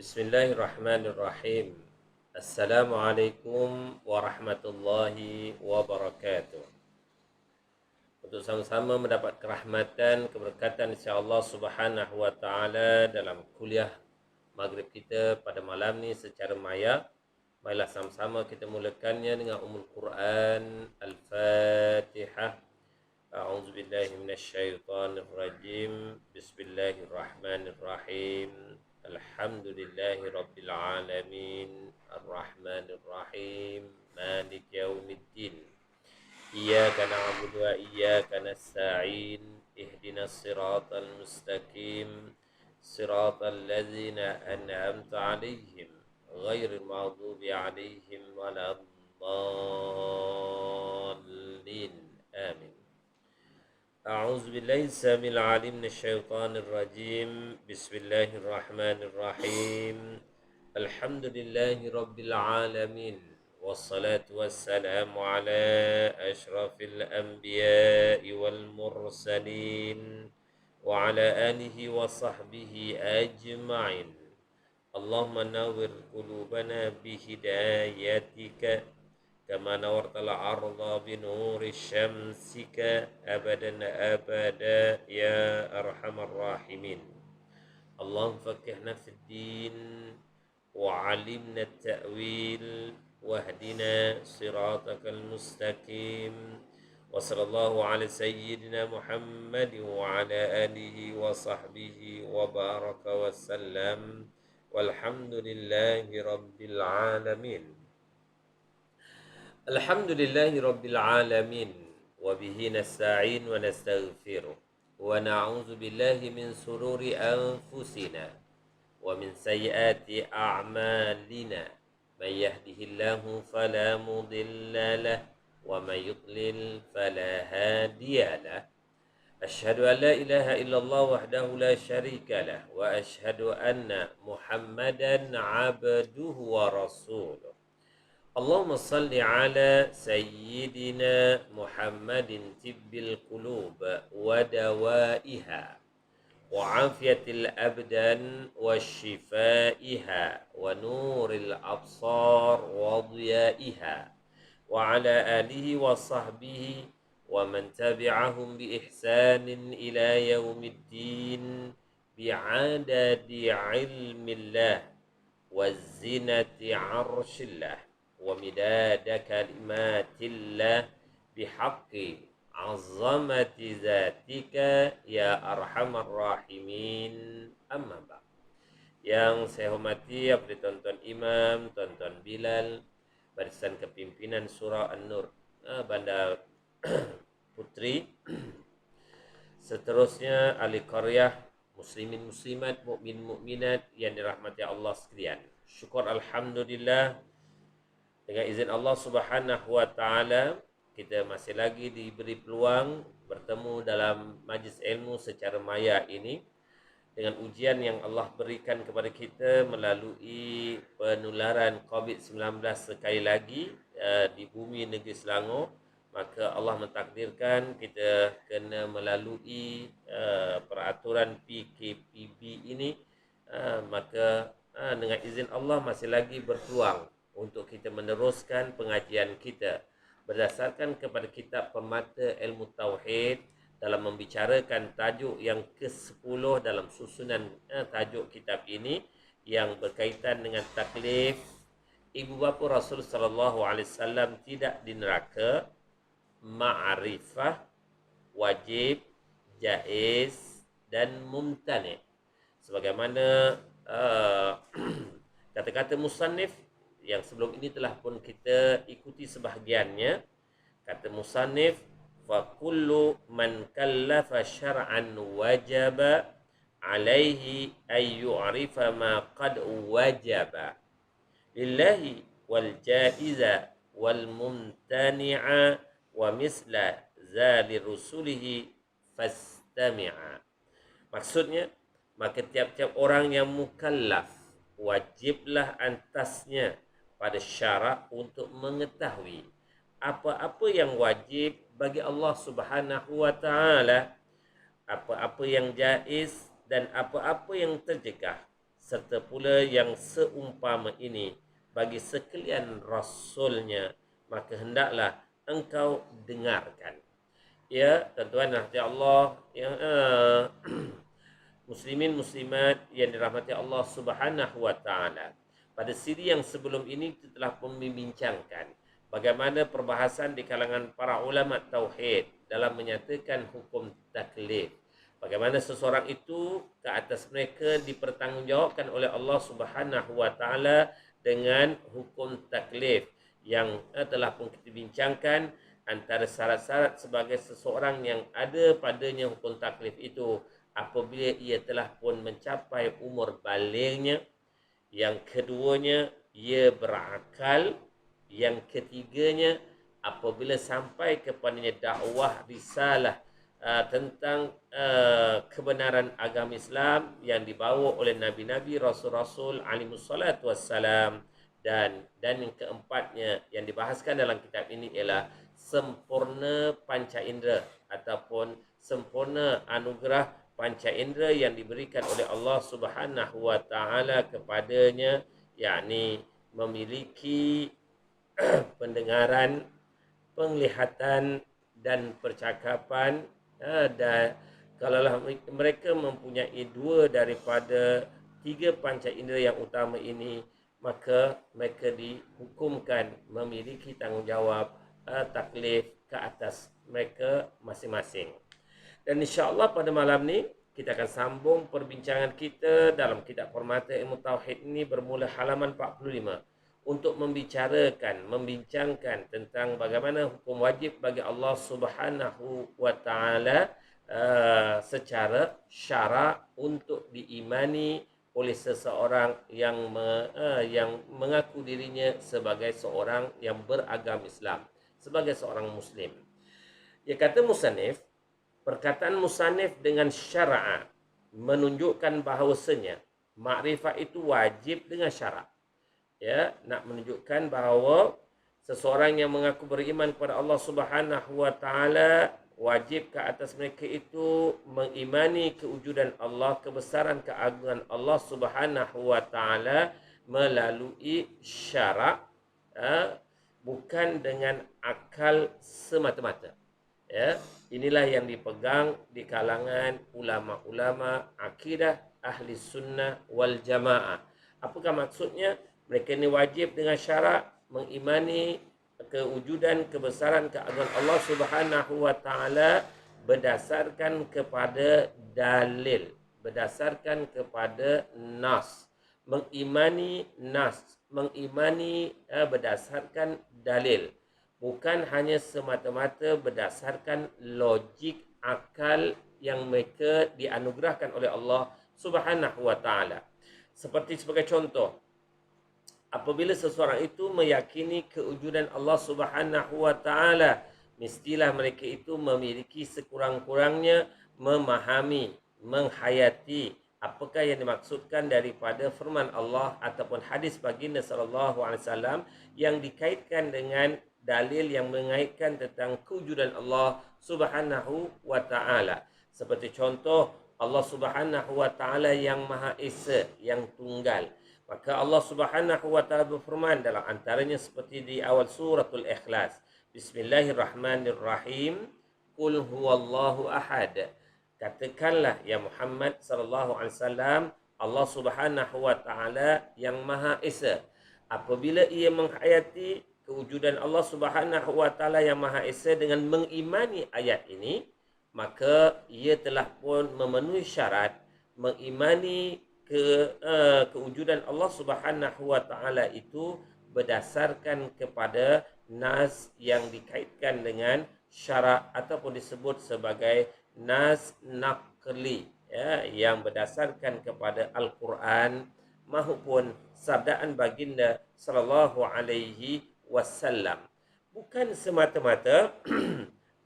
Bismillahirrahmanirrahim. Assalamualaikum warahmatullahi wabarakatuh. Untuk sama-sama mendapat kerahmatan, keberkatan insya-Allah Subhanahu wa taala dalam kuliah maghrib kita pada malam ni secara maya. Marilah sama-sama kita mulakannya dengan Ummul Quran Al-Fatihah. A'udzu billahi minasyaitonir rajim. Bismillahirrahmanirrahim. Alhamdulillahi rabbil alamin. Arrahmanir rahim. Malik yaumiddin. Iyyaka na'budu wa iyyaka nasta'in. Ihdinas siratal mustaqim. Siratal ladzina an'amta 'alaihim ghairil maghdubi 'alaihim waladdallin. Amin. أعوذ بالله السميع العليم من الشيطان الرجيم بسم الله الرحمن الرحيم الحمد لله رب العالمين والصلاة والسلام على أشرف الأنبياء والمرسلين وعلى آله وصحبه أجمعين اللهم نور قلوبنا بهدايتك كما نورت الأرض بنور شمسك أبدا أبدا يا أرحم الراحمين اللهم فقهنا في الدين وعلمنا التأويل واهدنا صراطك المستقيم وصلى الله على سيدنا محمد وعلى آله وصحبه وبارك وسلم والحمد لله رب العالمين. Alhamdulillahi rabbil alamin wa bihi nasta'in wa nastaghfiruh wa na'udzu billahi min sururi anfusina wa min sayyiati a'malina may yahdihillahu fala mudilla lahu wa may yudlil fala hadiya lahu asyhadu an la ilaha illallah wahdahu la syarika lahu wa asyhadu anna Muhammadan 'abduhu wa rasuluh. Allahumma salli ala sayyidina Muhammadin tibbil qulub wa dawaiha wa afiyatil abdan wa shifaiha wa nuril absar wa dhiyaiha wa ala alihi wa sahbihi wa man tabi'ahum bi ihsanin ila yaumiddin bi'adadi ilmillah wa zinati arshillah ومداد كلمات الله بحق عظمة ذاتك يا أرحم الراحمين أما بعد. Yang saya hormati Abdi Tuan-Tuan Imam, Tuan-Tuan Bilal, barisan kepimpinan Surah An-Nur, Bandar Putri, seterusnya ahli qaryah, muslimin muslimat, mukmin mukminat yang dirahmati Allah sekalian. Syukur alhamdulillah, dengan izin Allah Subhanahu wa taala kita masih lagi diberi peluang bertemu dalam majlis ilmu secara maya ini dengan ujian yang Allah berikan kepada kita melalui penularan COVID-19 sekali lagi di bumi negeri Selangor. Maka Allah mentakdirkan kita kena melalui peraturan PKPB ini, maka dengan izin Allah masih lagi berpeluang untuk kita meneruskan pengajian kita berdasarkan kepada kitab Permata Ilmu Tauhid dalam membicarakan tajuk yang ke-10 dalam susunan tajuk kitab ini yang berkaitan dengan taklif ibu bapa Rasul sallallahu alaihi wasallam tidak di neraka, ma'rifah, wajib, jaiz dan mumtani'. Sebagaimana kata-kata musannif yang sebelum ini telah pun kita ikuti sebahagiannya. Kata musannif, fa kullu man kallafa syar'an wajaba alaihi ay yu'rifa ma qad wajaba lillahi wal jaiza wal mumtani'a wa misla zali rusulihi fastami'a. Maksudnya, maka tiap-tiap orang yang mukallaf wajiblah atasnya pada syarak untuk mengetahui apa-apa yang wajib bagi Allah Subhanahu wa taala, apa-apa yang jaiz dan apa-apa yang tercegah serta pula yang seumpama ini bagi sekalian rasulnya, maka hendaklah engkau dengarkan. Ya, tuan-tuan dan hadirin Allah yang muslimin muslimat yang dirahmati Allah Subhanahu wa taala. Pada siri yang sebelum ini kita telah membincangkan bagaimana perbahasan di kalangan para ulama tauhid dalam menyatakan hukum taklif. Bagaimana seseorang itu ke atas mereka dipertanggungjawabkan oleh Allah Subhanahu wa taala dengan hukum taklif yang telah pun kita bincangkan. Antara syarat-syarat sebagai seseorang yang ada padanya hukum taklif itu apabila ia telah pun mencapai umur balignya, yang keduanya ia berakal, yang ketiganya apabila sampai kepadanya dakwah risalah tentang kebenaran agama Islam yang dibawa oleh nabi-nabi, rasul-rasul alaihi salatu wassalam, dan yang keempatnya yang dibahaskan dalam kitab ini ialah sempurna panca indera ataupun sempurna anugerah panca indera yang diberikan oleh Allah Subhanahu wa taala kepadanya, yakni memiliki pendengaran, penglihatan dan percakapan. Dan kalaulah mereka mempunyai dua daripada tiga panca indera yang utama ini, maka mereka dihukumkan memiliki tanggungjawab taklif ke atas mereka masing-masing. Dan insya-Allah pada malam ni kita akan sambung perbincangan kita dalam kitab Permata Ilmu Tauhid ini bermula halaman 45 untuk membincangkan tentang bagaimana hukum wajib bagi Allah Subhanahu wa taala secara syarak untuk diimani oleh seseorang yang mengaku dirinya sebagai seorang yang beragama Islam, sebagai seorang muslim. Dia kata musannif, perkataan musannif dengan syara'a menunjukkan bahawasanya makrifat itu wajib dengan syarat. Ya, nak menunjukkan bahawa seseorang yang mengaku beriman kepada Allah Subhanahu wa taala wajib ke atas mereka itu mengimani kewujudan Allah, kebesaran keagungan Allah Subhanahu wa taala melalui syarak, bukan dengan akal semata-mata. Ya, inilah yang dipegang di kalangan ulama-ulama akidah ahli sunnah wal jamaah. Apakah maksudnya? Mereka ini wajib dengan syarat mengimani kewujudan kebesaran keagungan Allah Subhanahu wa taala berdasarkan kepada dalil, berdasarkan kepada nas. Mengimani nas, mengimani berdasarkan dalil, bukan hanya semata-mata berdasarkan logik akal yang mereka dianugerahkan oleh Allah Subhanahu wa taala. Seperti sebagai contoh, apabila seseorang itu meyakini kewujudan Allah Subhanahu wa taala, mestilah mereka itu memiliki sekurang-kurangnya memahami, menghayati apakah yang dimaksudkan daripada firman Allah ataupun hadis baginda sallallahu alaihi wasallam yang dikaitkan dengan dalil yang mengaitkan tentang kewujudan Allah Subhanahu wa taala. Seperti contoh, Allah Subhanahu wa taala yang Maha Esa, yang tunggal. Maka Allah Subhanahu wa taala berfirman dalam antaranya seperti di awal suratul Ikhlas, Bismillahirrahmanirrahim, Qul huwallahu ahad. Katakanlah ya Muhammad sallallahu alaihi wasallam, Allah Subhanahu wa taala yang Maha Esa. Apabila ia menghayati kewujudan Allah Subhanahu wa taala yang Maha Esa dengan mengimani ayat ini, maka ia telah pun memenuhi syarat mengimani kewujudan Allah Subhanahu wa taala itu berdasarkan kepada nas yang dikaitkan dengan syarak ataupun disebut sebagai nas naqli, ya, yang berdasarkan kepada Al-Quran maupun sabdaan baginda sallallahu alaihi wasallam, bukan semata-mata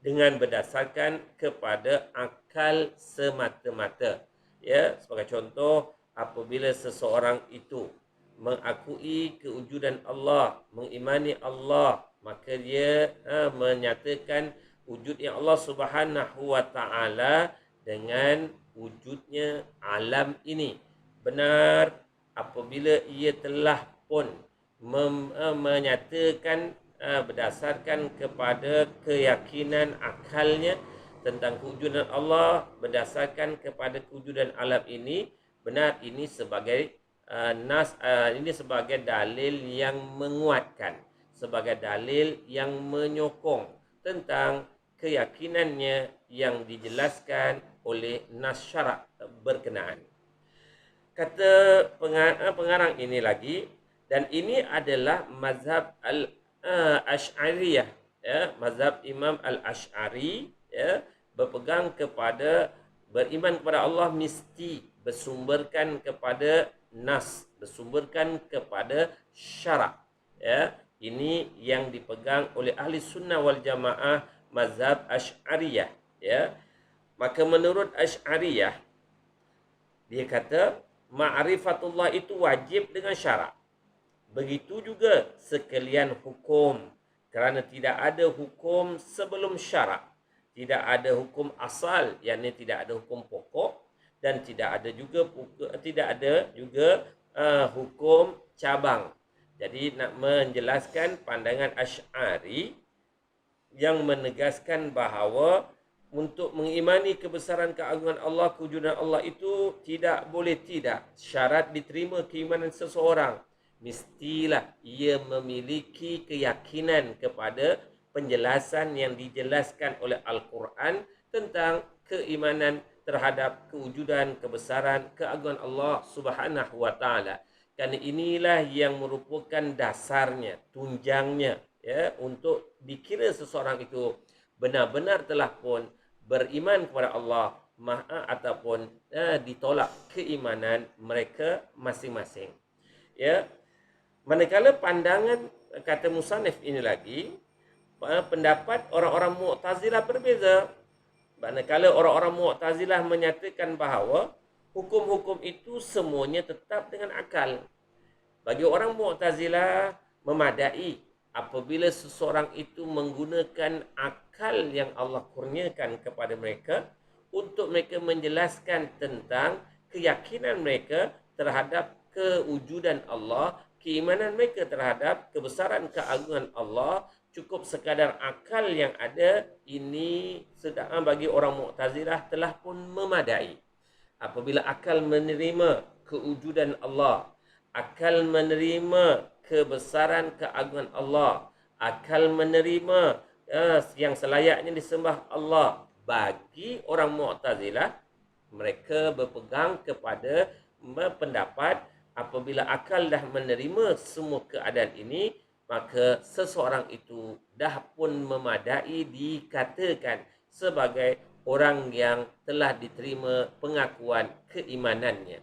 dengan berdasarkan kepada akal semata-mata. Ya, sebagai contoh, apabila seseorang itu mengakui kewujudan Allah, mengimani Allah, maka dia menyatakan wujudnya Allah Subhanahu wa taala dengan wujudnya alam ini. Benar apabila ia telah pun menyatakan berdasarkan kepada keyakinan akalnya tentang kewujudan Allah, berdasarkan kepada kewujudan alam ini, benar ini sebagai ini sebagai dalil yang menguatkan, sebagai dalil yang menyokong tentang keyakinannya yang dijelaskan oleh nas syarak berkenaan. Kata pengarang ini lagi, dan ini adalah mazhab al-Ash'ariyah, ya, mazhab Imam al-Ash'ari, ya, berpegang kepada beriman kepada Allah mesti bersumberkan kepada nas, bersumberkan kepada syarak, ya. Ini yang dipegang oleh ahli sunnah wal jamaah, mazhab Ash'ariyah, ya. Maka menurut Ash'ariyah, dia kata ma'rifatullah itu wajib dengan syarak. Begitu juga sekalian hukum, kerana tidak ada hukum sebelum syarak. Tidak ada hukum asal, yakni tidak ada hukum pokok, dan tidak ada juga hukum cabang. Jadi nak menjelaskan pandangan Asy'ari yang menegaskan bahawa untuk mengimani kebesaran keagungan Allah, kewujudan Allah itu tidak boleh tidak syarat diterima keimanan seseorang. Mestilah ia memiliki keyakinan kepada penjelasan yang dijelaskan oleh Al-Quran tentang keimanan terhadap kewujudan, kebesaran, keagungan Allah Subhanahu wa taala. Kerana inilah yang merupakan dasarnya, tunjangnya, ya, untuk dikira seseorang itu benar-benar telah pun beriman kepada Allah ataupun ditolak keimanan mereka masing-masing. Ya, manakala pandangan kata musannif ini lagi, pendapat orang-orang Mu'tazilah berbeza. Manakala orang-orang Mu'tazilah menyatakan bahawa hukum-hukum itu semuanya tetap dengan akal. Bagi orang Mu'tazilah memadai apabila seseorang itu menggunakan akal yang Allah kurniakan kepada mereka untuk mereka menjelaskan tentang keyakinan mereka terhadap kewujudan Allah, keimanan mereka terhadap kebesaran keagungan Allah, cukup sekadar akal yang ada, ini sedang bagi orang Mu'tazilah telah pun memadai. Apabila akal menerima kewujudan Allah, akal menerima kebesaran keagungan Allah, akal menerima yang selayaknya disembah Allah, bagi orang Mu'tazilah, mereka berpegang kepada pendapat apabila akal dah menerima semua keadaan ini, maka seseorang itu dah pun memadai dikatakan sebagai orang yang telah diterima pengakuan keimanannya.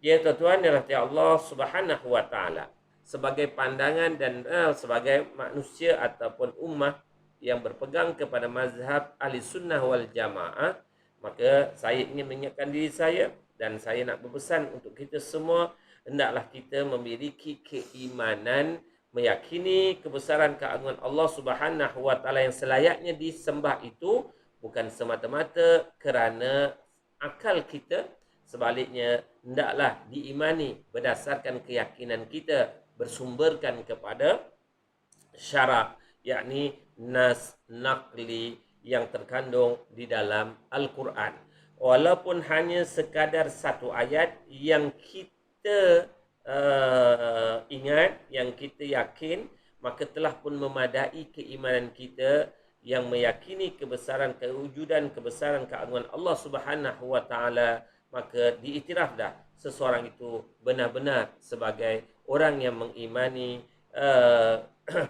Ya tuan-tuan yang dirahmati Allah Subhanahu wa taala, sebagai pandangan dan sebagai manusia ataupun ummah yang berpegang kepada mazhab ahli sunnah wal jamaah, maka saya ingin mengingatkan diri saya dan saya nak berpesan untuk kita semua, hendaklah kita memiliki keimanan, meyakini kebesaran keagungan Allah Subhanahu wa taala yang selayaknya disembah itu bukan semata-mata kerana akal kita, sebaliknya hendaklah diimani berdasarkan keyakinan kita bersumberkan kepada syarak, yakni nas naqli yang terkandung di dalam Al-Quran. Walaupun hanya sekadar satu ayat yang kita ingat, yang kita yakin, maka telah pun memadai keimanan kita yang meyakini kebesaran kewujudan, kebesaran keagungan Allah Subhanahu wa taala, maka diiktiraf dah seseorang itu benar-benar sebagai orang yang mengimani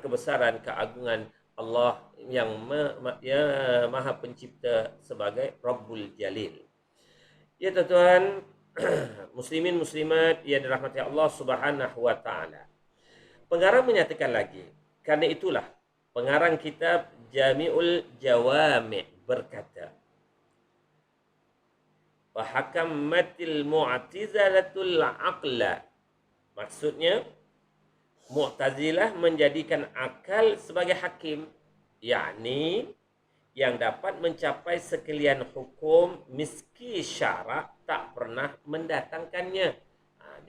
kebesaran keagungan Allah yang Maha Pencipta sebagai Rabbul Jalil. Ya tuan-tuan, muslimin muslimat yang dirahmati Allah Subhanahu wa taala. Pengarang menyatakan lagi, karena itulah pengarang kitab Jami'ul Jawami' berkata, wa hakammatil mu'tazalatul aqla. Maksudnya Mu'tazilah menjadikan akal sebagai hakim, yakni yang dapat mencapai sekalian hukum meski syarak tak pernah mendatangkannya.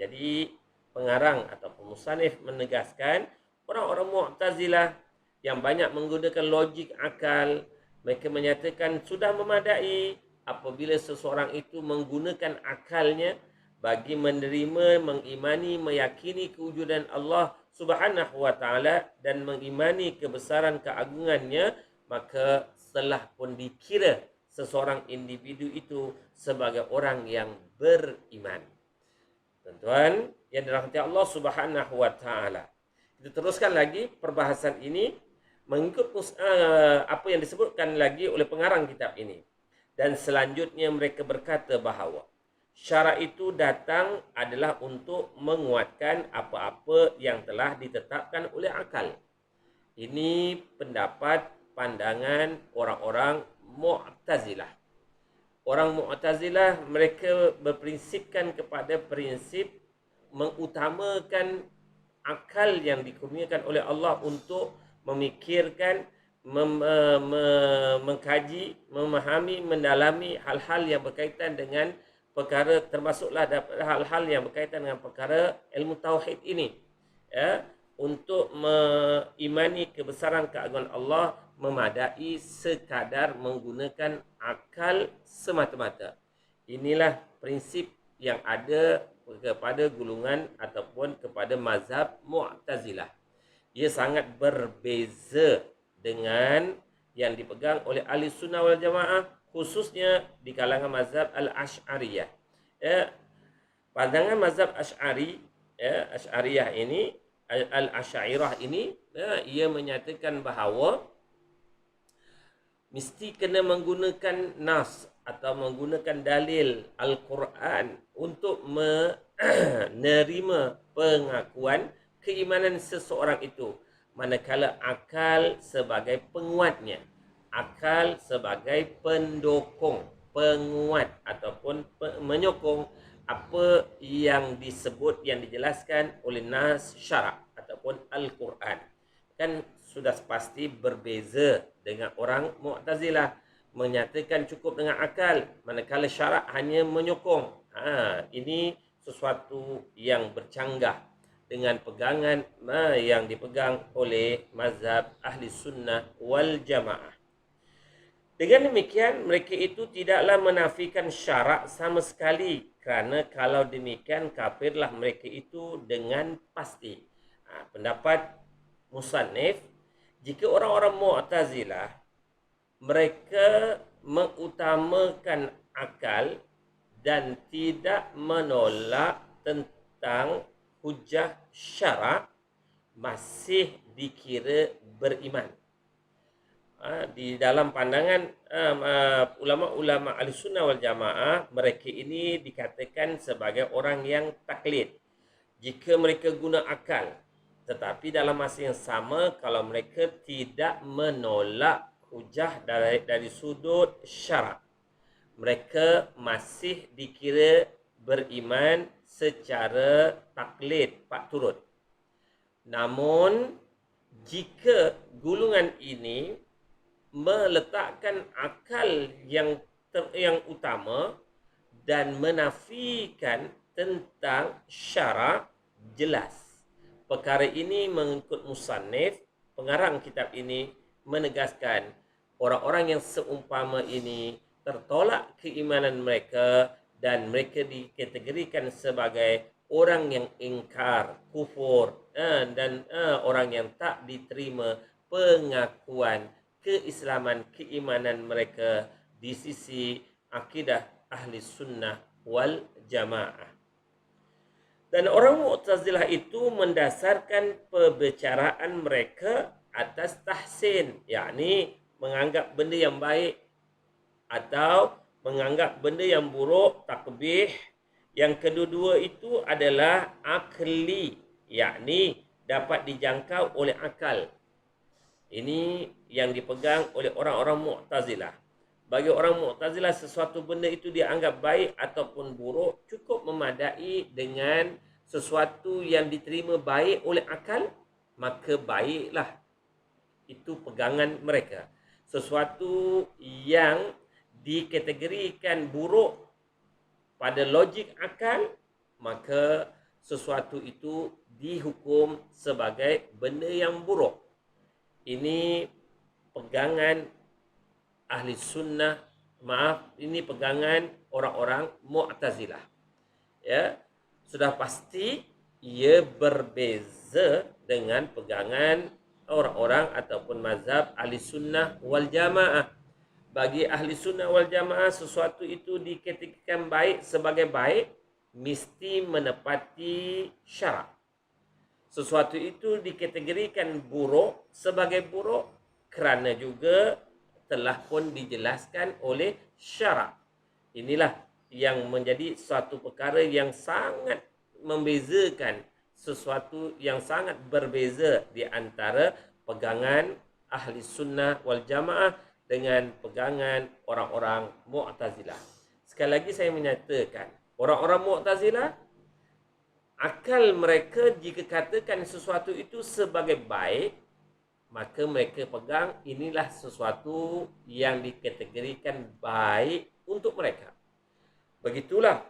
Jadi pengarang ataupun musannif menegaskan orang-orang Mu'tazilah yang banyak menggunakan logik akal, mereka menyatakan sudah memadai apabila seseorang itu menggunakan akalnya bagi menerima, mengimani, meyakini kewujudan Allah Subhanahu wa taala dan mengimani kebesaran keagungannya, maka telah pun dikira seseorang individu itu sebagai orang yang beriman. Tuan-tuan yang dirahmati Allah Subhanahu wa taala. Kita teruskan lagi perbahasan ini mengikut apa yang disebutkan lagi oleh pengarang kitab ini. Dan selanjutnya mereka berkata bahawa syarak itu datang adalah untuk menguatkan apa-apa yang telah ditetapkan oleh akal. Ini pendapat pandangan orang-orang Mu'tazilah. Orang Mu'tazilah mereka berprinsipkan kepada prinsip mengutamakan akal yang dikurniakan oleh Allah untuk memikirkan, mengkaji, memahami, mendalami hal-hal yang berkaitan dengan perkara, termasuklah hal-hal yang berkaitan dengan perkara ilmu tauhid ini, ya, untuk mengimani kebesaran keagungan Allah memadai sekadar menggunakan akal semata-mata. Inilah prinsip yang ada kepada golongan ataupun kepada mazhab Mu'tazilah. Ia sangat berbeza dengan yang dipegang oleh ahli sunnah wal jamaah, khususnya di kalangan mazhab al-Asy'ariyah. Pandangan mazhab Asy'ari, Asy'ariyah ini, al-Asy'ariyah ini, ia menyatakan bahawa mesti kena menggunakan nas atau menggunakan dalil Al-Quran untuk menerima pengakuan keimanan seseorang itu, manakala akal sebagai penguatnya, akal sebagai pendukung, penguat ataupun menyokong apa yang disebut, yang dijelaskan oleh nas syarak ataupun Al-Quran. Kan sudah pasti berbeza dengan orang Mu'tazilah, menyatakan cukup dengan akal, manakala syarak hanya menyokong. Ini sesuatu yang bercanggah dengan pegangan yang dipegang oleh mazhab ahli sunnah wal jamaah. Dengan demikian, mereka itu tidaklah menafikan syarak sama sekali, kerana kalau demikian kafirlah mereka itu dengan pasti. Pendapat musannif, jika orang-orang Mu'tazilah mereka mengutamakan akal dan tidak menolak tentang hujah syarak, masih dikira beriman. Di dalam pandangan ulama-ulama Ahlussunnah wal Jamaah, mereka ini dikatakan sebagai orang yang taklid jika mereka guna akal, tetapi dalam masa yang sama kalau mereka tidak menolak hujah dari sudut syarak, mereka masih dikira beriman secara taklid, pak turut. Namun jika golongan ini meletakkan akal yang utama dan menafikan tentang syarak, jelas perkara ini mengikut musannif, pengarang kitab ini menegaskan orang-orang yang seumpama ini tertolak keimanan mereka dan mereka dikategorikan sebagai orang yang ingkar, kufur, dan orang yang tak diterima pengakuan keislaman, keimanan mereka di sisi akidah ahli sunnah wal jamaah. Dan orang Mu'tazilah itu mendasarkan perbicaraan mereka atas tahsin, yakni menganggap benda yang baik atau menganggap benda yang buruk, takbih. Yang kedua-dua itu adalah akli, yakni dapat dijangkau oleh akal. Ini yang dipegang oleh orang-orang Mu'tazilah. Bagi orang Mu'tazilah, sesuatu benda itu dianggap baik ataupun buruk cukup memadai dengan sesuatu yang diterima baik oleh akal, maka baiklah. Itu pegangan mereka. Sesuatu yang dikategorikan buruk pada logik akal, maka sesuatu itu dihukum sebagai benda yang buruk. Ini pegangan ahli sunnah, ini pegangan orang-orang Mu'tazilah. Ya, sudah pasti ia berbeza dengan pegangan orang-orang ataupun mazhab ahli sunnah wal jamaah. Bagi ahli sunnah wal jamaah, sesuatu itu dikategorikan baik sebagai baik mesti menepati syarak. Sesuatu itu dikategorikan buruk sebagai buruk kerana juga telah pun dijelaskan oleh syarak. Inilah yang menjadi suatu perkara yang sangat membezakan, sesuatu yang sangat berbeza di antara pegangan ahli sunnah wal jamaah dengan pegangan orang-orang Mu'tazilah. Sekali lagi saya menyatakan, orang-orang Mu'tazilah, akal mereka jika katakan sesuatu itu sebagai baik, maka mereka pegang inilah sesuatu yang dikategorikan baik untuk mereka. Begitulah,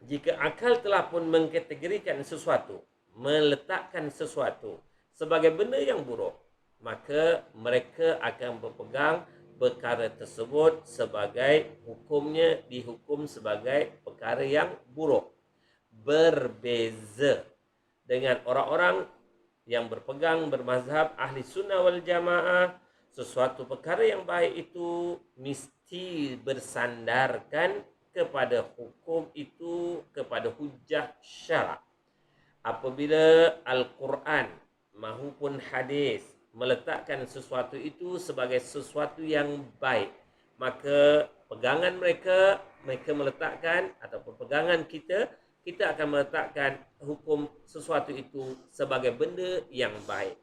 jika akal telah pun mengkategorikan sesuatu, meletakkan sesuatu sebagai benda yang buruk, maka mereka akan berpegang perkara tersebut sebagai hukumnya dihukum sebagai perkara yang buruk. Berbeza dengan orang-orang yang berpegang bermazhab ahli sunnah wal jamaah, sesuatu perkara yang baik itu mesti bersandarkan kepada hukum itu, kepada hujah syarak. Apabila Al-Quran maupun hadis meletakkan sesuatu itu sebagai sesuatu yang baik, maka pegangan mereka meletakkan, ataupun pegangan kita akan meletakkan hukum sesuatu itu sebagai benda yang baik.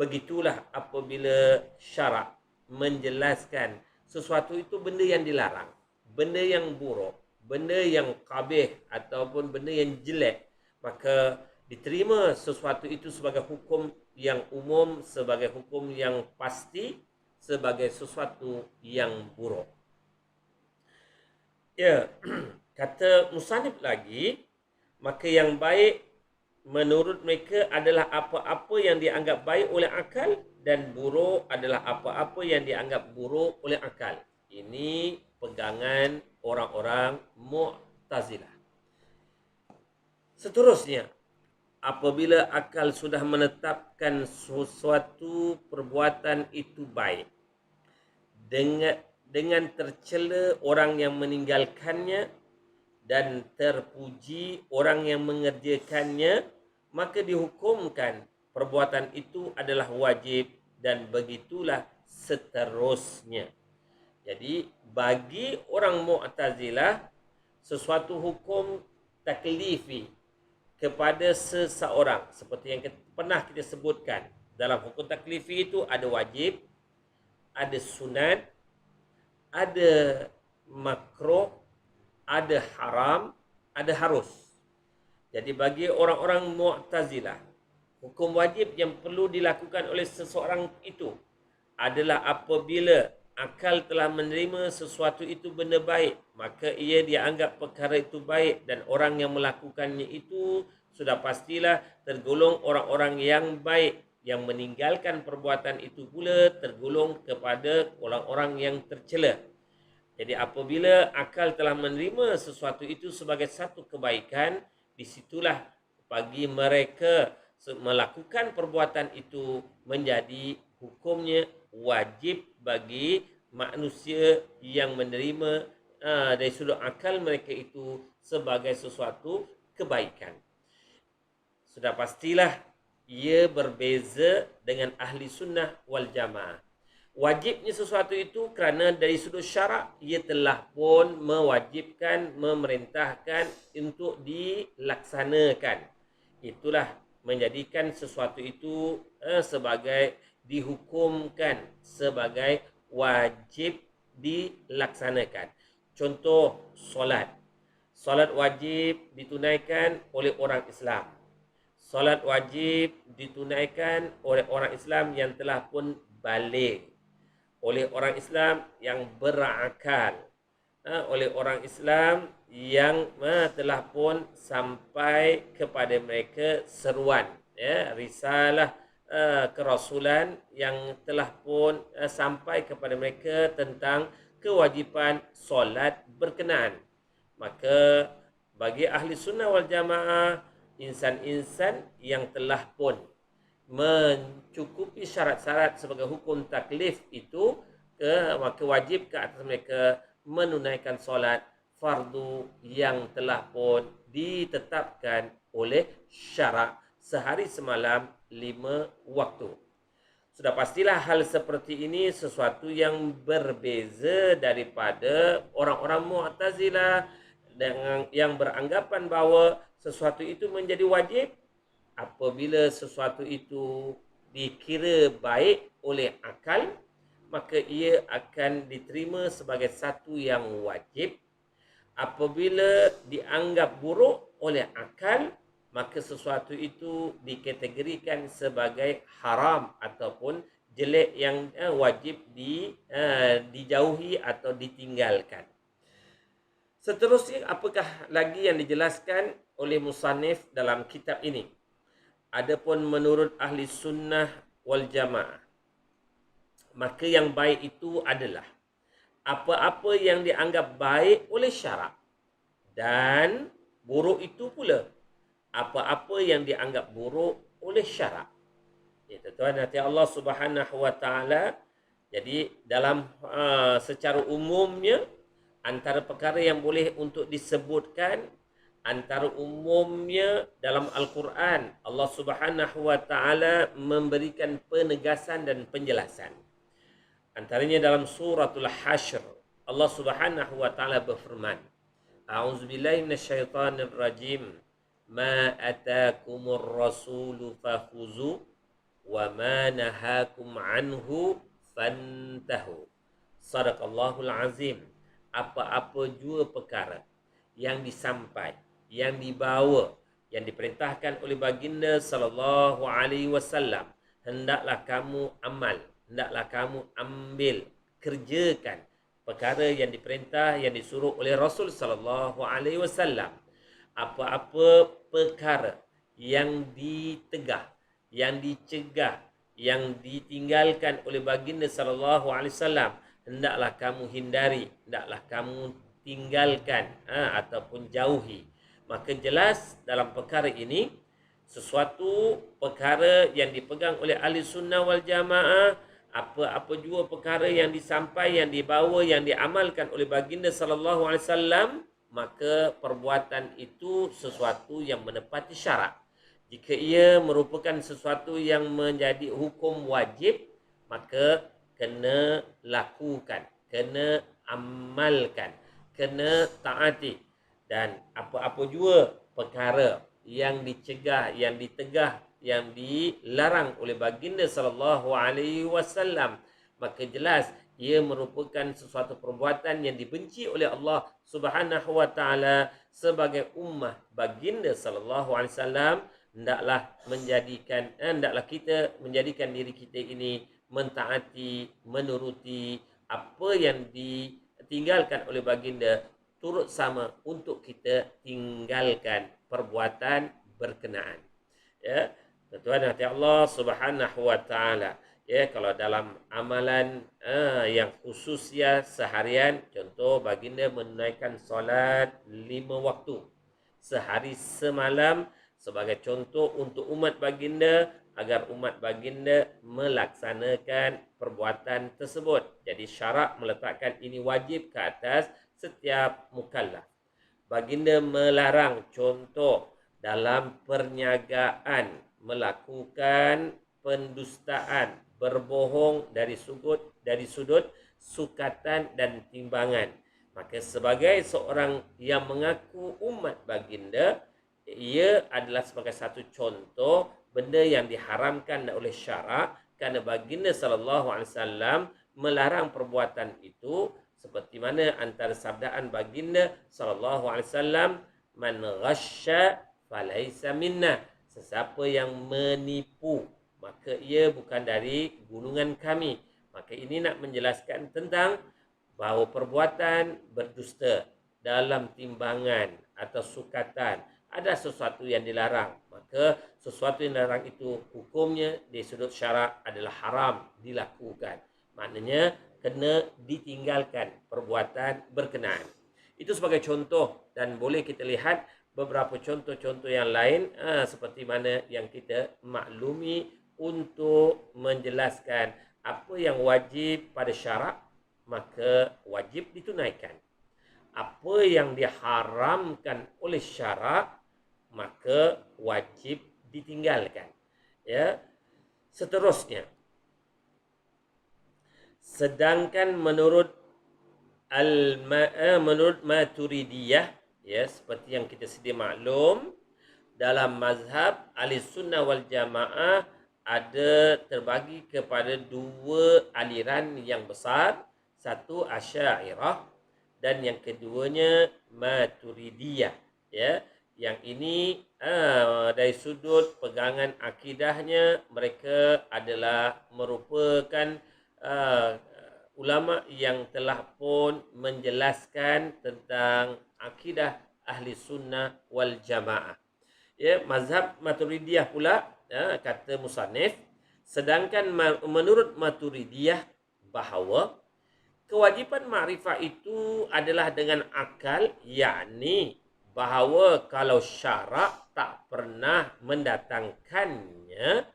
Begitulah apabila syarak menjelaskan sesuatu itu benda yang dilarang, benda yang buruk, benda yang qabih ataupun benda yang jelek, maka diterima sesuatu itu sebagai hukum yang umum, sebagai hukum yang pasti, sebagai sesuatu yang buruk. Ya, kata musannif lagi, maka yang baik menurut mereka adalah apa-apa yang dianggap baik oleh akal, dan buruk adalah apa-apa yang dianggap buruk oleh akal. Ini pegangan orang-orang Mu'tazilah. Seterusnya, apabila akal sudah menetapkan sesuatu perbuatan itu baik, dengan tercela orang yang meninggalkannya dan terpuji orang yang mengerjakannya, maka dihukumkan perbuatan itu adalah wajib, dan begitulah seterusnya. Jadi bagi orang Mu'tazilah, sesuatu hukum taklifi kepada seseorang, seperti yang pernah kita sebutkan, dalam hukum taklifi itu ada wajib, ada sunat, ada makruh, ada haram, ada harus. Jadi bagi orang-orang Mu'tazilah, hukum wajib yang perlu dilakukan oleh seseorang itu adalah apabila akal telah menerima sesuatu itu benda baik, maka ia dianggap perkara itu baik, dan orang yang melakukannya itu sudah pastilah tergolong orang-orang yang baik. Yang meninggalkan perbuatan itu pula tergolong kepada orang-orang yang tercela. Jadi apabila akal telah menerima sesuatu itu sebagai satu kebaikan, disitulah bagi mereka melakukan perbuatan itu menjadi hukumnya wajib bagi manusia yang menerima dari sudut akal mereka itu sebagai sesuatu kebaikan. Sudah pastilah ia berbeza dengan ahli sunnah wal jamaah. Wajibnya sesuatu itu kerana dari sudut syarak ia telah pun mewajibkan, memerintahkan untuk dilaksanakan. Itulah menjadikan sesuatu itu sebagai dihukumkan sebagai wajib dilaksanakan. Contoh solat. Solat wajib ditunaikan oleh orang Islam. Solat wajib ditunaikan oleh orang Islam yang telah pun baligh, oleh orang Islam yang berakal, oleh orang Islam yang telah pun sampai kepada mereka seruan, ya, risalah kerasulan yang telah pun sampai kepada mereka tentang kewajipan solat berkenaan. Maka bagi ahli sunnah wal jamaah, insan-insan yang telah pun mencukupi syarat-syarat sebagai hukum taklif itu, maka wajib ke atas mereka menunaikan solat fardu yang telah pun ditetapkan oleh syarak sehari semalam 5 waktu. Sudah pastilah hal seperti ini sesuatu yang berbeza daripada orang-orang Mu'tazilah dengan yang beranggapan bahawa sesuatu itu menjadi wajib apabila sesuatu itu dikira baik oleh akal, maka ia akan diterima sebagai satu yang wajib. Apabila dianggap buruk oleh akal, maka sesuatu itu dikategorikan sebagai haram ataupun jelek yang wajib dijauhi atau ditinggalkan. Seterusnya, apakah lagi yang dijelaskan oleh musannif dalam kitab ini? Adapun menurut ahli sunnah wal jamaah, maka yang baik itu adalah apa-apa yang dianggap baik oleh syarak, dan buruk itu pula apa-apa yang dianggap buruk oleh syarak. Ya, tuan-tuan hati Allah Subhanahu wa taala. Jadi dalam secara umumnya, antara perkara yang boleh untuk disebutkan, antara umumnya dalam Al-Quran, Allah Subhanahu wa taala memberikan penegasan dan penjelasan. Antaranya dalam suratul Hasyr, Allah Subhanahu wa taala berfirman, A'udzubillahi minasyaitonir rajim. Ma atakumur rasulu fakhuzu wa ma nahakum anhu fantahu. Sadaqallahul azim. Apa-apa jua perkara yang disampai, yang dibawa, yang diperintahkan oleh baginda sallallahu alaihi wasallam, hendaklah kamu amal, hendaklah kamu ambil, kerjakan perkara yang diperintah, yang disuruh oleh Rasul sallallahu alaihi wasallam. Apa-apa perkara yang ditegah, yang dicegah, yang ditinggalkan oleh baginda sallallahu alaihi wasallam, hendaklah kamu hindari, hendaklah kamu tinggalkan ataupun jauhi. Maka jelas dalam perkara ini, sesuatu perkara yang dipegang oleh ahli sunnah wal jamaah, apa-apa jua perkara yang disampai, yang dibawa, yang diamalkan oleh baginda sallallahu alaihi wasallam, maka perbuatan itu sesuatu yang menepati syarak. Jika ia merupakan sesuatu yang menjadi hukum wajib, maka kena lakukan, kena amalkan, kena taati. Dan apa-apa jua perkara yang dicegah, yang ditegah, yang dilarang oleh baginda sallallahu alaihi wasallam, maka jelas ia merupakan sesuatu perbuatan yang dibenci oleh Allah Subhanahu wa taala. Sebagai ummah baginda sallallahu alaihi wasallam, hendaklah kita menjadikan diri kita ini mentaati, menuruti apa yang ditinggalkan oleh baginda, turut sama untuk kita tinggalkan perbuatan berkenaan. Ya, tuan hati Allah Subhanahu wa taala. Ya, kalau dalam amalan yang khusus ya seharian, contoh baginda menunaikan solat 5 waktu sehari semalam sebagai contoh untuk umat baginda, agar umat baginda melaksanakan perbuatan tersebut. Jadi syarak meletakkan ini wajib ke atas setiap mukallaf. Baginda melarang contoh dalam perniagaan melakukan pendustaan, berbohong dari sudut sukatan dan timbangan. Maka sebagai seorang yang mengaku umat baginda, ia adalah sebagai satu contoh benda yang diharamkan oleh syarak, kerana baginda sallallahu alaihi wasallam melarang perbuatan itu, seperti mana antara sabdaan baginda sallallahu alaihi wasallam, man ghasya falaisa minna, sesiapa yang menipu maka ia bukan dari golongan kami. Maka ini nak menjelaskan tentang bahawa perbuatan berdusta dalam timbangan atau sukatan ada sesuatu yang dilarang, maka sesuatu yang dilarang itu hukumnya di sudut syarak adalah haram dilakukan. Maknanya kena ditinggalkan perbuatan berkenaan. Itu sebagai contoh, dan boleh kita lihat beberapa contoh-contoh yang lain seperti mana yang kita maklumi untuk menjelaskan apa yang wajib pada syarak, maka wajib ditunaikan. Apa yang diharamkan oleh syarak, maka wajib ditinggalkan. Ya. Seterusnya, sedangkan menurut Maturidiyah, ya, seperti yang kita sedia maklum, dalam mazhab Ahlussunnah wal Jamaah ada terbagi kepada dua aliran yang besar, satu Asy'ariyah dan yang keduanya Maturidiyah, ya. Yang ini dari sudut pegangan akidahnya, mereka adalah merupakan ulama yang telah pun menjelaskan tentang akidah ahli sunnah wal jamaah. Ya, mazhab Maturidiyah pula, kata musannif, sedangkan menurut Maturidiyah bahawa kewajipan makrifat itu adalah dengan akal, yakni bahawa kalau syarak tak pernah mendatangkannya,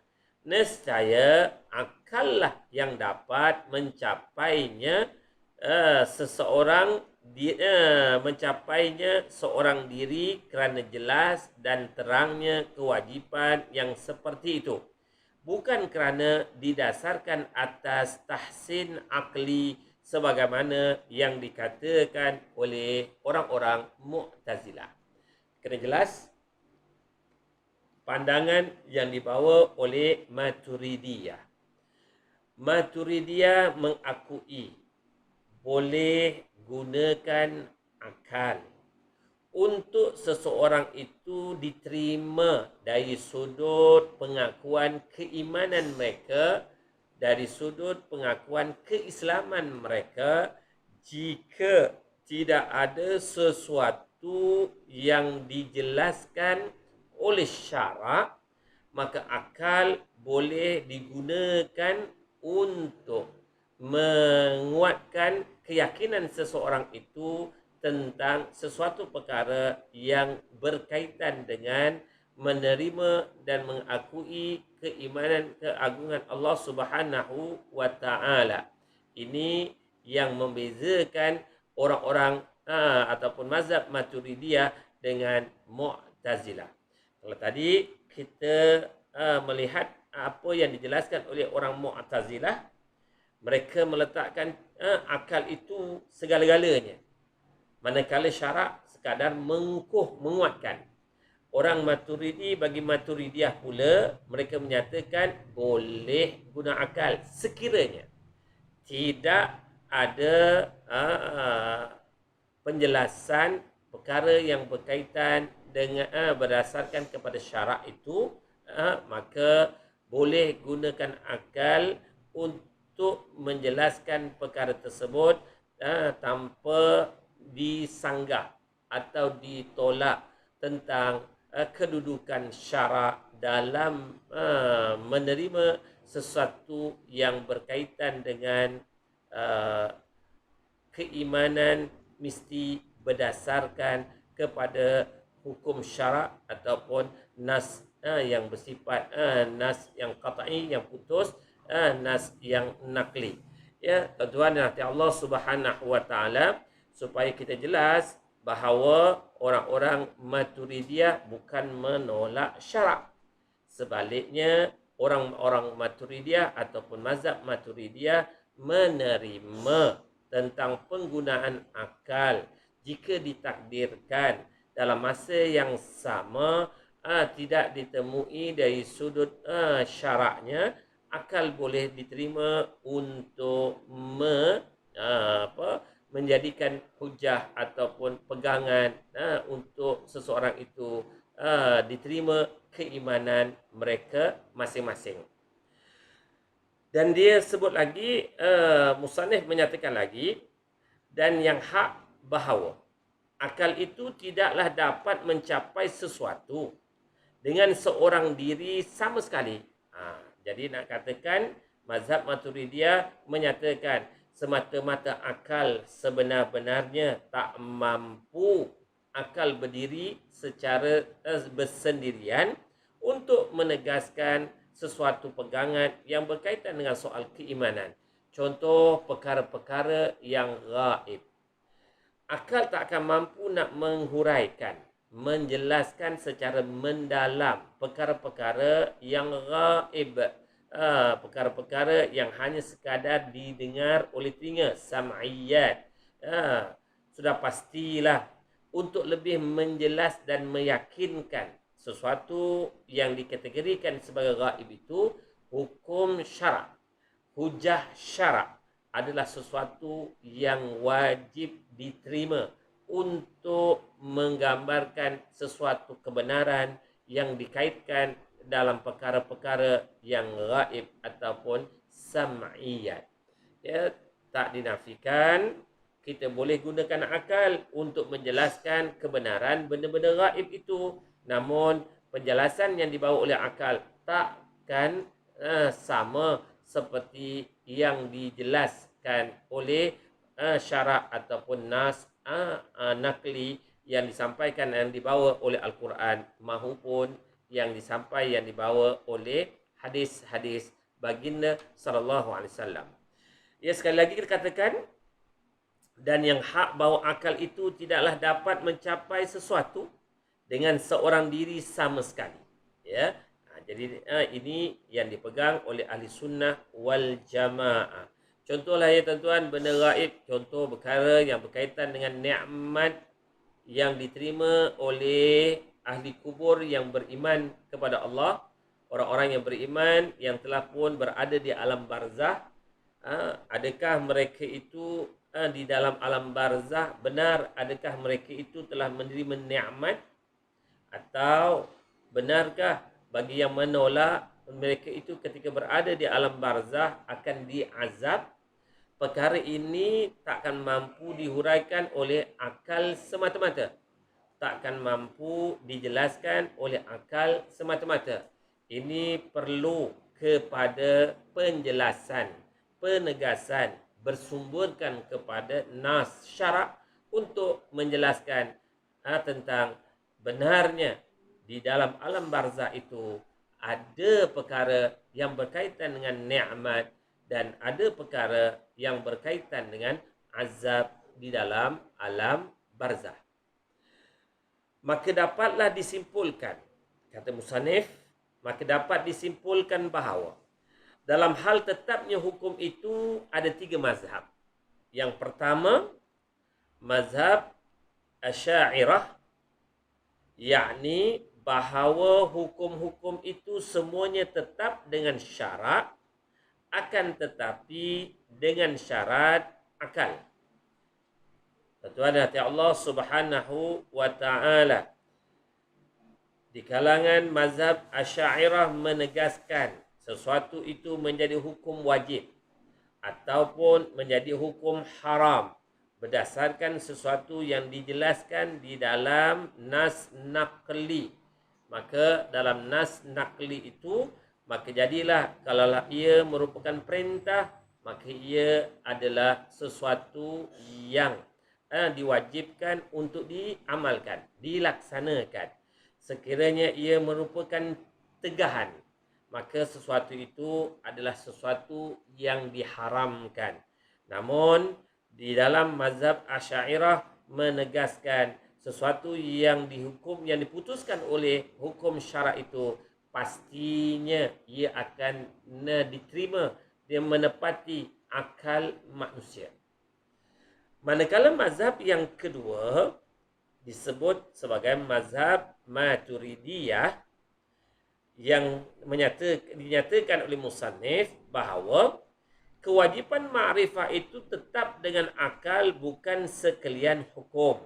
nescaya akallah yang dapat mencapainya mencapainya seorang diri kerana jelas dan terangnya kewajipan yang seperti itu, bukan kerana didasarkan atas tahsin akli sebagaimana yang dikatakan oleh orang-orang Mu'tazilah. Kena jelas pandangan yang dibawa oleh Maturidiyah. Maturidiyah mengakui boleh gunakan akal untuk seseorang itu diterima dari sudut pengakuan keimanan mereka, dari sudut pengakuan keislaman mereka, jika tidak ada sesuatu yang dijelaskan oleh syarak, maka akal boleh digunakan untuk menguatkan keyakinan seseorang itu tentang sesuatu perkara yang berkaitan dengan menerima dan mengakui keimanan keagungan Allah Subhanahu wa taala. Ini yang membezakan orang-orang ataupun mazhab Maturidiyah dengan Mu'tazilah. Kalau tadi kita melihat apa yang dijelaskan oleh orang Mu'tazilah, mereka meletakkan akal itu segala-galanya, manakala syarak sekadar menguatkan. Orang Maturidi, bagi Maturidiyah pula, mereka menyatakan boleh guna akal sekiranya tidak ada penjelasan perkara yang berkaitan dengan berdasarkan kepada syarak itu, maka boleh gunakan akal untuk menjelaskan perkara tersebut tanpa disanggah atau ditolak tentang kedudukan syarak dalam menerima sesuatu yang berkaitan dengan keimanan mesti berdasarkan kepada hukum syarak ataupun nas yang bersifat nas yang qat'i, yang putus, nas yang nakli. Ya, tuan-tuan dan Allah Subhanahu wa taala, supaya kita jelas bahawa orang-orang Maturidiyah bukan menolak syarak. Sebaliknya, orang-orang Maturidiyah ataupun mazhab Maturidiyah menerima tentang penggunaan akal jika ditakdirkan dalam masa yang sama tidak ditemui dari sudut syaraknya, akal boleh diterima untuk menjadikan hujah ataupun pegangan untuk seseorang itu diterima keimanan mereka masing-masing. Dan dia sebut lagi, musannif menyatakan lagi Dan yang hak bahawa akal itu tidaklah dapat mencapai sesuatu dengan seorang diri sama sekali. Jadi nak katakan mazhab Maturidiyah menyatakan semata-mata akal sebenar-benarnya tak mampu akal berdiri secara bersendirian untuk menegaskan sesuatu pegangan yang berkaitan dengan soal keimanan. Contoh perkara-perkara yang gaib. Akal tak akan mampu nak menghuraikan, menjelaskan secara mendalam perkara-perkara yang gaib. Perkara-perkara yang hanya sekadar didengar oleh telinga, sam'iyat. Sudah pastilah untuk lebih menjelas dan meyakinkan sesuatu yang dikategorikan sebagai gaib itu hukum syarak. Hujah syarak adalah sesuatu yang wajib diterima untuk menggambarkan sesuatu kebenaran yang dikaitkan dalam perkara-perkara yang gaib ataupun sam'iyat. Ya, tak dinafikan kita boleh gunakan akal untuk menjelaskan kebenaran benda-benda gaib itu. Namun penjelasan yang dibawa oleh akal takkan sama seperti yang dijelaskan oleh syarak ataupun nas nakli yang disampaikan yang dibawa oleh Al-Quran maupun yang dibawa oleh hadis-hadis baginda sallallahu alaihi wasallam. Ya, sekali lagi kita katakan, dan yang hak bahawa akal itu tidaklah dapat mencapai sesuatu dengan seorang diri sama sekali. Ya. Jadi ini yang dipegang oleh ahli sunnah wal jamaah. Contohlah ya tuan-tuan, benda gaib, contoh perkara yang berkaitan dengan nikmat yang diterima oleh ahli kubur yang beriman kepada Allah, orang-orang yang beriman yang telah pun berada di alam barzah. Adakah mereka itu di dalam alam barzah benar? Adakah mereka itu telah menerima nikmat? Atau benarkah bagi yang menolak mereka itu ketika berada di alam barzah akan diazab? Perkara ini takkan mampu dihuraikan oleh akal semata-mata. Takkan mampu dijelaskan oleh akal semata-mata. Ini perlu kepada penjelasan, penegasan, bersumberkan kepada nas syarak untuk menjelaskan tentang benarnya di dalam alam barzah itu ada perkara yang berkaitan dengan nikmat dan ada perkara yang berkaitan dengan azab di dalam alam barzah. Maka dapatlah disimpulkan, kata musannif, maka dapat disimpulkan bahawa dalam hal tetapnya hukum itu ada 3 mazhab. Yang pertama, mazhab Asy'ariyah, yakni bahawa hukum-hukum itu semuanya tetap dengan syarat, akan tetapi dengan syarat akal. Tuan hati Allah Subhanahu wa taala di kalangan mazhab Asy'ariyah menegaskan sesuatu itu menjadi hukum wajib ataupun menjadi hukum haram berdasarkan sesuatu yang dijelaskan di dalam nas naqli. Maka dalam nas naqli itu, maka jadilah kalaulah ia merupakan perintah, maka ia adalah sesuatu yang diwajibkan untuk diamalkan, dilaksanakan. Sekiranya ia merupakan tegahan, maka sesuatu itu adalah sesuatu yang diharamkan. Namun di dalam mazhab Asy'ariyah menegaskan sesuatu yang dihukum, yang diputuskan oleh hukum syarak itu pastinya ia akan diterima, dia menepati akal manusia. Manakala mazhab yang kedua disebut sebagai mazhab Maturidiyah yang dinyatakan oleh musannif bahawa kewajipan ma'rifah itu tetap dengan akal, bukan sekalian hukum.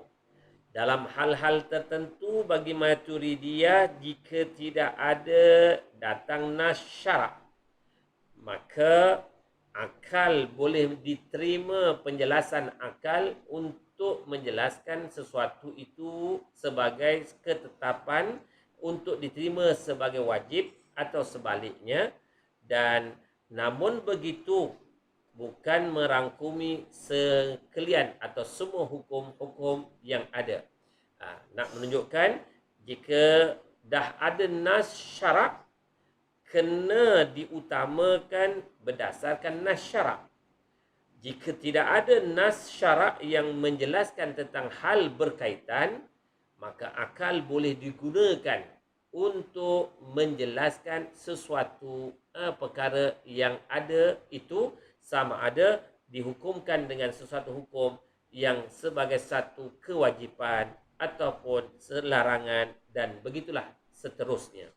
Dalam hal-hal tertentu bagi Maturidiyah, jika tidak ada datang nas syarak, maka akal boleh diterima penjelasan akal untuk menjelaskan sesuatu itu sebagai ketetapan untuk diterima sebagai wajib atau sebaliknya, dan namun begitu bukan merangkumi sekalian atau semua hukum-hukum yang ada. Nak menunjukkan jika dah ada nas syarak, kena diutamakan berdasarkan nas syarak. Jika tidak ada nas syarak yang menjelaskan tentang hal berkaitan, maka akal boleh digunakan untuk menjelaskan sesuatu perkara yang ada itu, sama ada dihukumkan dengan sesuatu hukum yang sebagai satu kewajipan ataupun selarangan, dan begitulah seterusnya.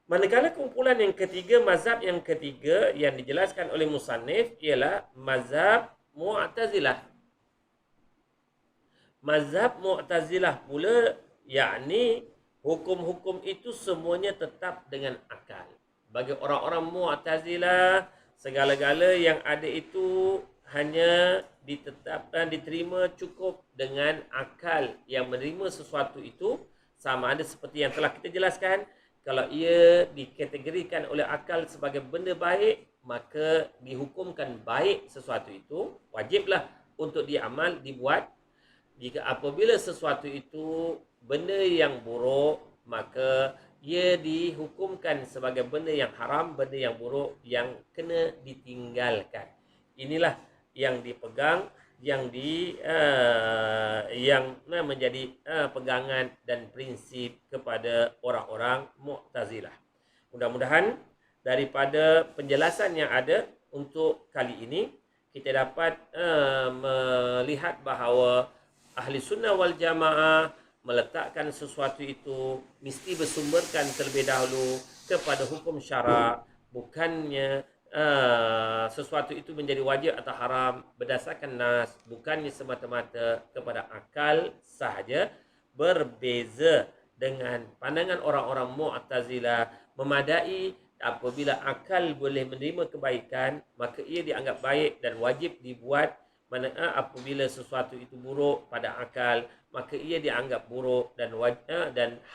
Manakala kumpulan yang ketiga, mazhab yang ketiga yang dijelaskan oleh musannif ialah mazhab Mu'tazilah. Mazhab Mu'tazilah pula, yakni hukum-hukum itu semuanya tetap dengan akal. Bagi orang-orang Mu'tazilah, segala-gala yang ada itu hanya ditetapkan, diterima cukup dengan akal yang menerima sesuatu itu, sama ada seperti yang telah kita jelaskan. Kalau ia dikategorikan oleh akal sebagai benda baik, maka dihukumkan baik sesuatu itu, wajiblah untuk diamal, dibuat. Jika apabila sesuatu itu benda yang buruk, maka ia dihukumkan sebagai benda yang haram, benda yang buruk yang kena ditinggalkan. Inilah yang dipegang, yang menjadi pegangan dan prinsip kepada orang-orang Mu'tazilah. Mudah-mudahan daripada penjelasan yang ada untuk kali ini, kita dapat melihat bahawa ahli sunnah wal jamaah meletakkan sesuatu itu mesti bersumberkan terlebih dahulu kepada hukum syarak, bukannya sesuatu itu menjadi wajib atau haram berdasarkan nas, bukannya semata-mata kepada akal sahaja. Berbeza dengan pandangan orang-orang Mu'tazilah, memadai apabila akal boleh menerima kebaikan, maka ia dianggap baik dan wajib dibuat. Mana apabila sesuatu itu buruk pada akal, maka ia dianggap buruk dan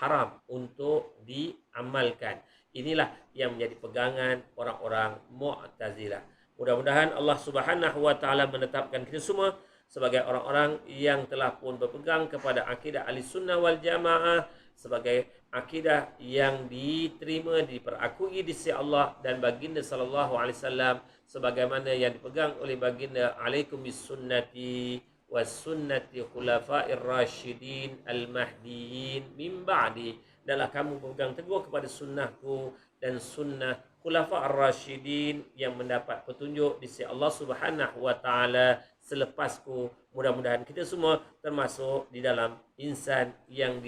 haram untuk diamalkan. Inilah yang menjadi pegangan orang-orang Mu'tazilah. Mudah-mudahan Allah Subhanahu wa taala menetapkan kita semua sebagai orang-orang yang telah pun berpegang kepada akidah Ahlussunnah wal Jamaah sebagai akidah yang diterima, diperakui di sisi Allah dan baginda sallallahu alaihi wasallam, sebagaimana yang dipegang oleh baginda, alaikum bisunnati was sunnati khulafair rasyidin al mahdiyyin min ba'di. Adalah kamu berpegang teguh kepada sunnahku dan sunnah khulafa ar-rasyidin yang mendapat petunjuk di sisi Allah Subhanahu wa taala selepasku. Mudah-mudahan kita semua termasuk di dalam insan yang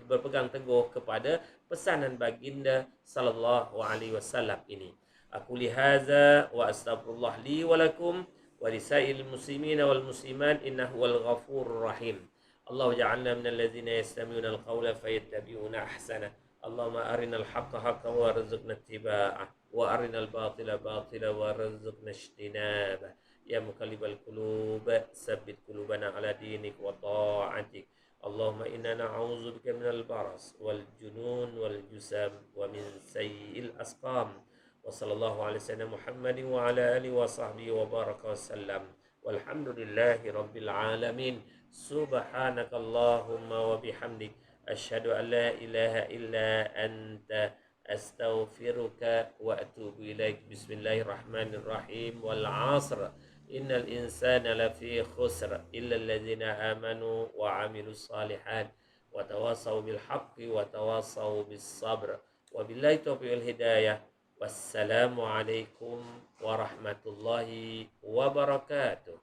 berpegang teguh kepada pesanan baginda sallallahu alaihi wasallam ini. Aku lihaza wa astaghfirullah li wa lakum wa lisail muslimina wal muslimat innahu wal ghafurur rahim. Allah ja'alna minal ladzina yastami'una al-qawla fayattabi'una ahsana. Allahumma arinal haqqa haqqan warzuqna ittiba'ah wa arinal batila batila warzuqna ijtinabah. Ya muqallibal qulub, tsabbit qulubana ala dinik wa ta'atik. Allahumma inna na'udzubika minal baras wal junun wal jusam wa min sayyi'il asqam. Wa sallallahu ala sayyidina Muhammadin wa ala alihi wa sahbihi wa baraka wa sallam. Walhamdulillahi rabbil alamin. Subhanakallahumma wa bihamdik asyhadu an la ilaha illa anta astaghfiruka wa atubu ilaik. Bismillahirrahmanirrahim. Wal 'asr innal insana lafi khusr illa alladzina amanu wa 'amilus shalihat wa tawassaw bil haqqi wa tawassaw bis sabr. Wabillahi taufiq wal hidayah. Wassalamu alaikum warahmatullahi wabarakatuh.